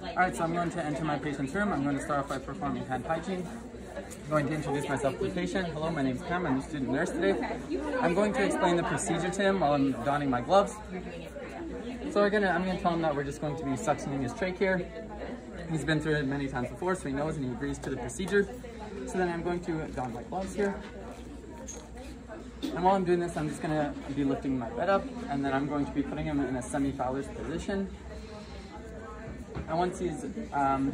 Alright, so I'm going to enter my patient's room. I'm going to start off by performing hand hygiene. I'm going to introduce myself to the patient. Hello, my name is Khanna. I'm a student nurse today. I'm going to explain the procedure to him while I'm donning my gloves. So I'm going to tell him that we're just going to be suctioning his trach here. He's been through it many times before, so he knows and he agrees to the procedure. So then I'm going to don my gloves here. And while I'm doing this, I'm just going to be lifting my bed up, and then I'm going to be putting him in a semi-Fowler's position. And once he's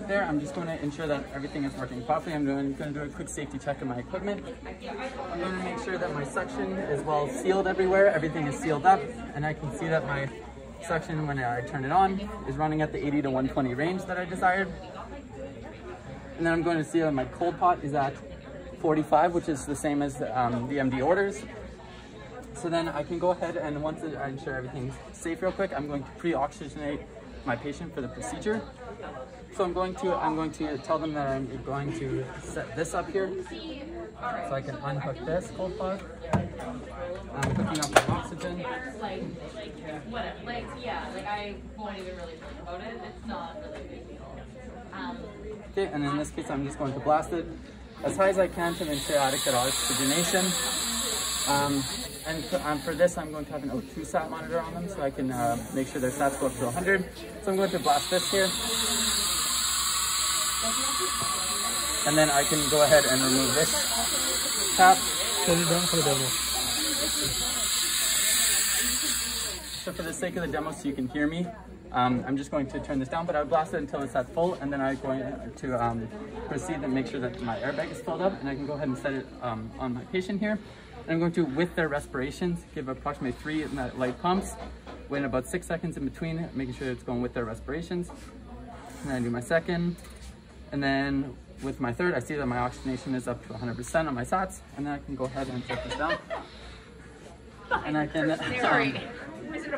there, I'm just going to ensure that everything is working properly. I'm going to do a quick safety check of my equipment. I'm going to make sure that my suction is well sealed everywhere. Everything is sealed up, and I can see that my suction, when I turn it on, is running at the 80 to 120 range that I desired. And then I'm going to see that my cold pot is at 45, which is the same as the MD orders. So then I can go ahead, and once I ensure everything's safe real quick, I'm going to pre-oxygenate my patient for the procedure. So I'm going to tell them that I'm going to set this up here. So I can unhook this cold pot. I'm hooking up my oxygen. I won't even really think about it. It's not really a big deal. Okay, and in this case, I'm just going to blast it as high as I can to ensure adequate oxygenation. And for this, I'm going to have an O2 sat monitor on them so I can make sure their sats go up to 100. So I'm going to blast this here. And then I can go ahead and remove this tap. Turn it down for the demo. So for the sake of the demo, so you can hear me, I'm just going to turn this down, but I'll blast it until it's at full, and then I'm going to proceed and make sure that my airbag is filled up, and I can go ahead and set it on my patient here. And I'm going to, with their respirations, give approximately 3 light pumps, wait about 6 seconds in between, making sure it's going with their respirations. And then I do my second, and then with my third, I see that my oxygenation is up to 100% on my sats, and then I can go ahead and set this down. And I can, then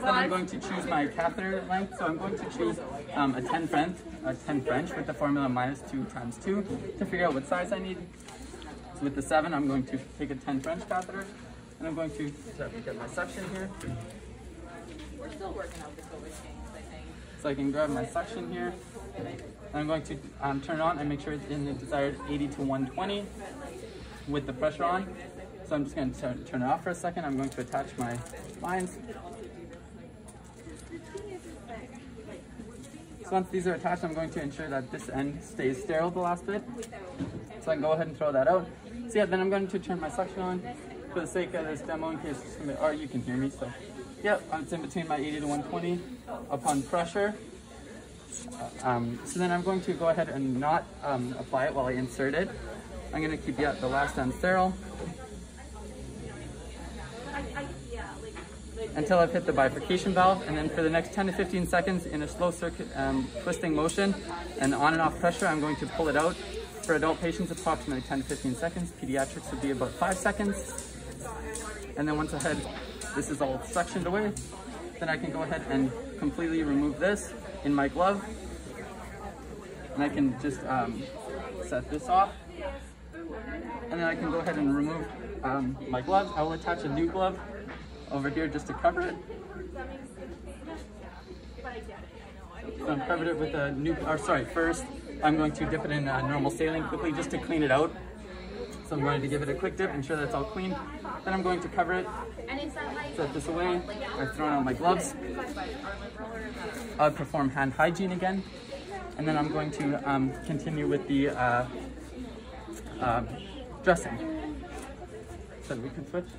I'm going to choose my catheter length. So I'm going to choose a 10 French with the formula -2 times 2 to figure out what size I need. So with the 7, I'm going to take a 10 French catheter, and I'm going to get my suction here. We're still working out the COVID things, I think. So I can grab my suction here. And I'm going to turn it on and make sure it's in the desired 80 to 120 with the pressure on. So I'm just going to turn it off for a second. I'm going to attach my lines. So once these are attached, I'm going to ensure that this end stays sterile the last bit. So I can go ahead and throw that out. So yeah, then I'm going to turn my suction on for the sake of this demo in case you can hear me. So yeah, it's in between my 80 to 120 upon pressure. So then I'm going to go ahead and not apply it while I insert it. I'm going to keep the last end sterile until I've hit the bifurcation valve, and then for the next 10 to 15 seconds in a slow circuit twisting motion and on and off pressure, I'm going to pull it out. For adult patients, approximately 10 to 15 seconds. Pediatrics would be about 5 seconds. And then once this is all suctioned away, then I can go ahead and completely remove this in my glove. And I can just set this off. And then I can go ahead and remove my gloves. I will attach a new glove over here just to cover it. So I've covered it with a new, first I'm going to dip it in normal saline quickly just to clean it out. So I'm going to give it a quick dip, ensure that it's all clean. Then I'm going to cover it, set this away. I've thrown out my gloves. I'll perform hand hygiene again. And then I'm going to continue with the dressing. So we can switch.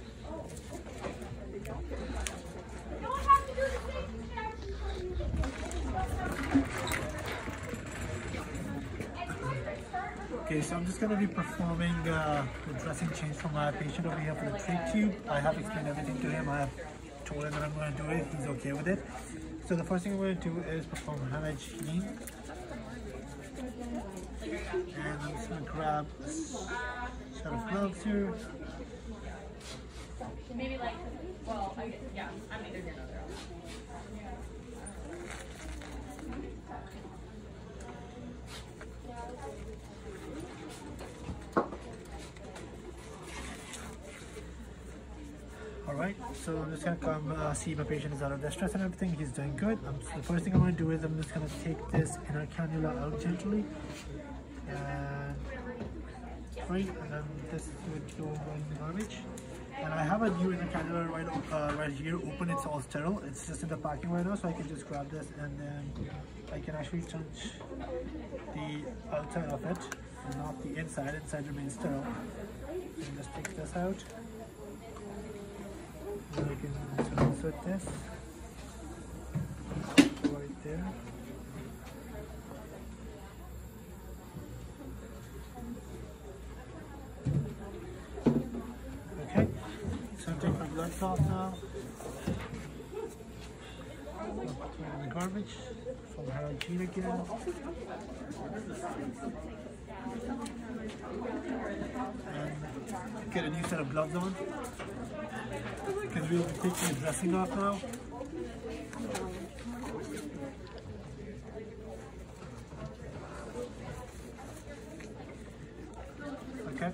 Okay, so I'm just going to be performing the dressing change for my patient over here for the trach tube. I have explained everything to him. I have told him that I'm going to do it. He's okay with it. So the first thing I'm going to do is perform hand hygiene. And I'm just going to grab a set of gloves here. Maybe like, well, yeah, I'm neither here nor there. Alright, so I'm just gonna come see my patient is out of distress and everything. He's doing good. The first thing I'm gonna do is I'm just gonna take this inner cannula out gently. And right, and then this would go in the garbage. And I have a new inner cannula right here open. It's all sterile. It's just in the packing right now, so I can just grab this and then I can actually touch the outside of it, not the inside. Inside remains sterile. So just take this out. And I can just insert this right there. Okay, so take my blood cloth now. Throw it in the garbage from hygiene again. And get a new set of gloves on. Because we'll be taking the dressing off now. Okay.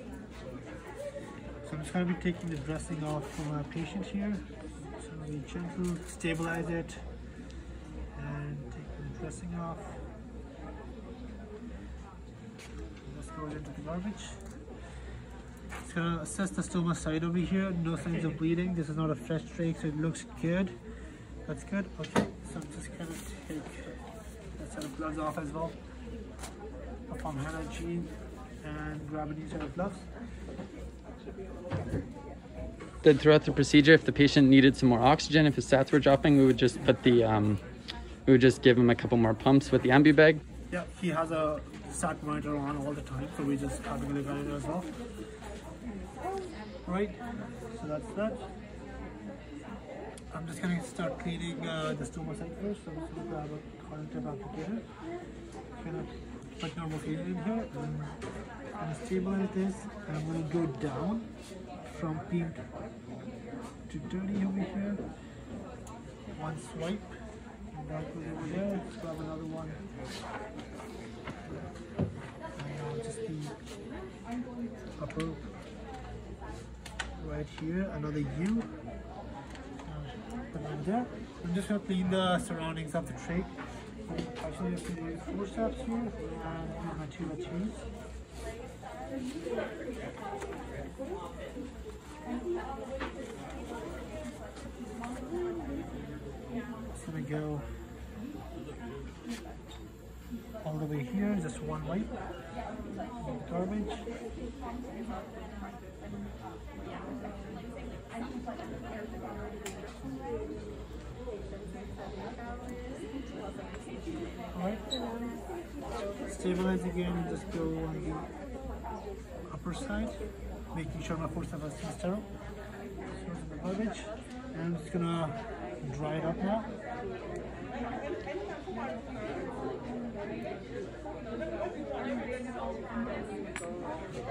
So I'm just going to be taking the dressing off from our patient here. So we gently stabilize it and take the dressing off. This goes into the garbage. It's going to assess the stoma side over here. No signs of bleeding. This is not a fresh trach, so it looks good. That's good. Okay, so I'm just going to take that set of gloves off as well. Perform hand hygiene and grab a new set of gloves. Then throughout the procedure, if the patient needed some more oxygen, if his sats were dropping, we would just put the we would just give him a couple more pumps with the ambu bag. Yeah, he has a sat monitor on all the time, so we just have a look at it as well. Right, so that's that. I'm just going to start cleaning the stoma side first. So I'm just going to grab a cotton tip applicator. I'm going to put normal feed in here and I'm going to stabilize this, and I'm going to go down from clean to dirty over here. One swipe, and that goes over there. Let's grab another one. And now just the upper right here, another U. Put that there. I'm just going to clean the surroundings of the trach. Actually, I'm going to use forceps here and use my 2 It's going to go all the way here, just one wipe. Garbage. Alright, stabilize again and just go on the upper side, making sure my forceps is sterile. Throw it in the garbage, and I'm just gonna dry it up now.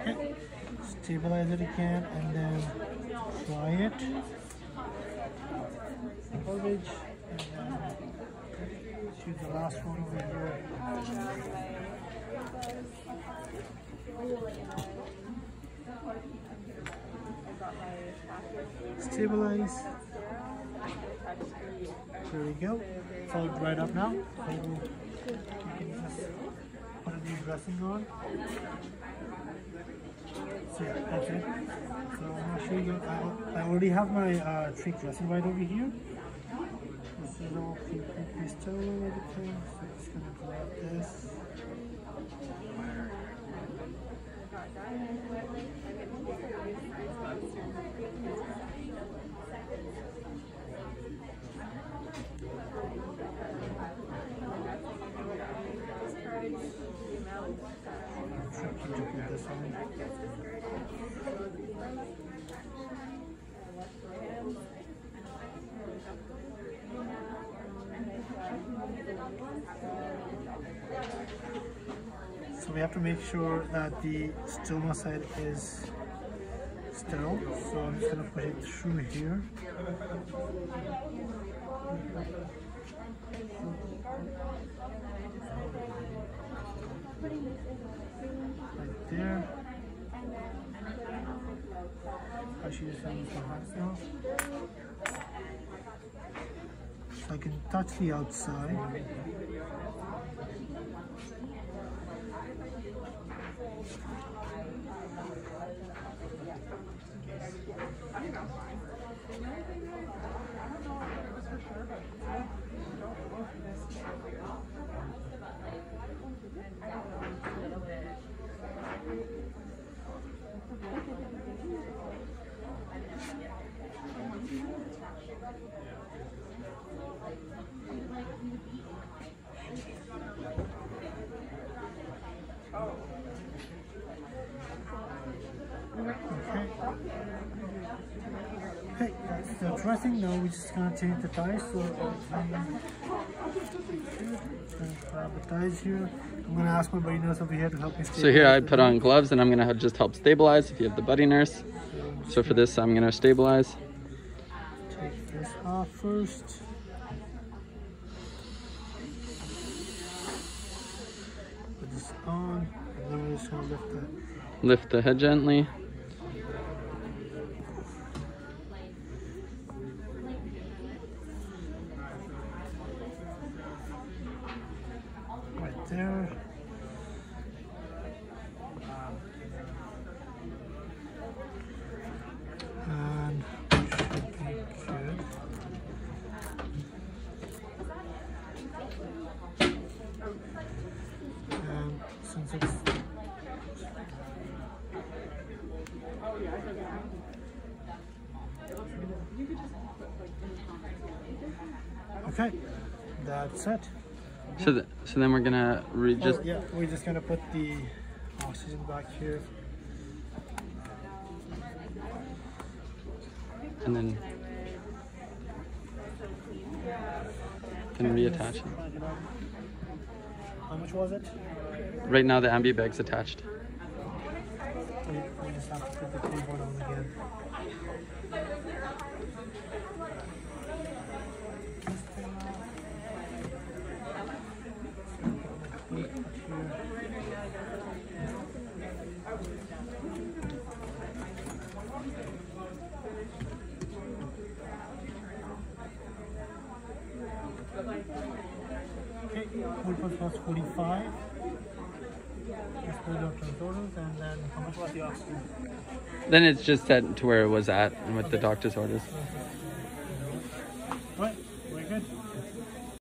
Okay, stabilize it again and then dry it. Garbage, and then choose the last one over here. Stabilize. There we go. It's all dried up now. So you can just put a new dressing on. So yeah, that's it. So I'm gonna show you. I already have my trach dressing right over here. This is all completely sterile and everything. So I'm just gonna grab this. Tricky to put this on. So we have to make sure that the stoma side is sterile. So I'm just going to put it through here. Right there. I should just use my hands now. touch the outside. Okay, that's the dressing. Now we're just gonna change the ties. So grab the ties here. I'm gonna ask my buddy nurse over here to help me stabilize. So here I put on gloves and I'm gonna just help stabilize if you have the buddy nurse. So for this, I'm gonna stabilize. Take this off first. Put this on, and then we're just gonna Lift the head gently. right there. And we should be good. And since it's okay, that's it. So then we're gonna yeah, we're just gonna put the oxygen back here. and then reattach it. How much was it? Right now the ambi bag's attached. We just have to put the keyboard on again. Okay, pulpus was 45. Let's put doctor's orders, and then how much was the oxygen? Then it's just set to where it was at and with the doctor's orders.